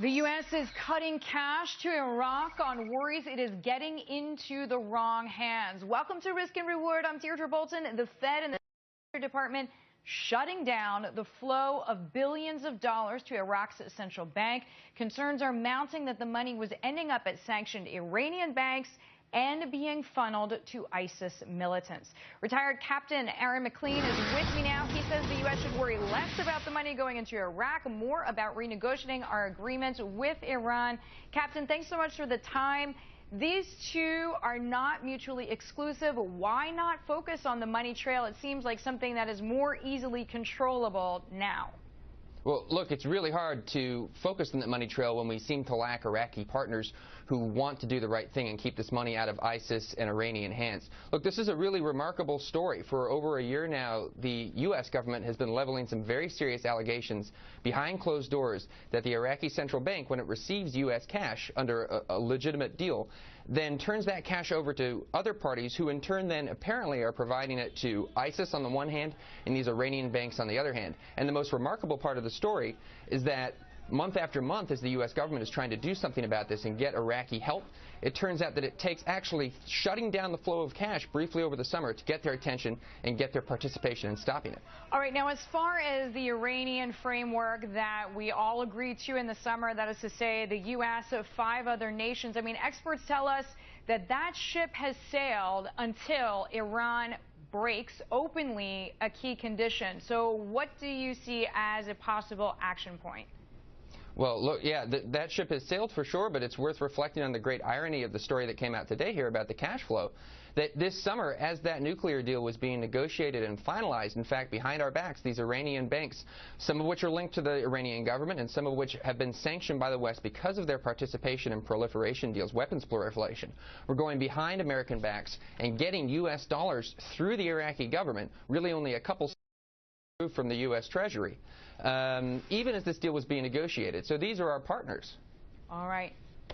The U.S. is cutting cash to Iraq on worries it is getting into the wrong hands. Welcome to Risk and Reward. I'm Deirdre Bolton. The Fed and the Treasury Department shutting down the flow of billions of dollars to Iraq's central bank. Concerns are mounting that the money was ending up at sanctioned Iranian banks and being funneled to ISIS militants. Retired Captain MacLean is with me now. He says the U.S. should worry less about the money going into Iraq, more about renegotiating our agreements with Iran. Captain, thanks so much for the time. These two are not mutually exclusive. Why not focus on the money trail? It seems like something that is more easily controllable now. Well, look, it's really hard to focus on that money trail when we seem to lack Iraqi partners who want to do the right thing and keep this money out of ISIS and Iranian hands. Look, this is a really remarkable story. For over a year now, the U.S. government has been leveling some very serious allegations behind closed doors that the Iraqi central bank, when it receives U.S. cash under a legitimate deal, then turns that cash over to other parties who in turn then apparently are providing it to ISIS on the one hand and these Iranian banks on the other hand. And the most remarkable part of the story is that month after month, as the U.S. government is trying to do something about this and get Iraqi help, it turns out that it takes actually shutting down the flow of cash briefly over the summer to get their attention and get their participation in stopping it. All right, now as far as the Iranian framework that we all agreed to in the summer, that is to say the U.S. of 5 other nations, I mean, experts tell us that that ship has sailed until Iran breaks openly a key condition. So what do you see as a possible action point? Well, look, yeah, that ship has sailed for sure, but it's worth reflecting on the great irony of the story that came out today here about the cash flow. That this summer, as that nuclear deal was being negotiated and finalized, in fact, behind our backs, these Iranian banks, some of which are linked to the Iranian government and some of which have been sanctioned by the West because of their participation in proliferation deals, weapons proliferation, were going behind American backs and getting U.S. dollars through the Iraqi government, really only a couple from the U.S. Treasury, even as this deal was being negotiated. So these are our partners. All right.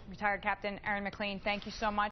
Retired Captain MacLean, thank you so much.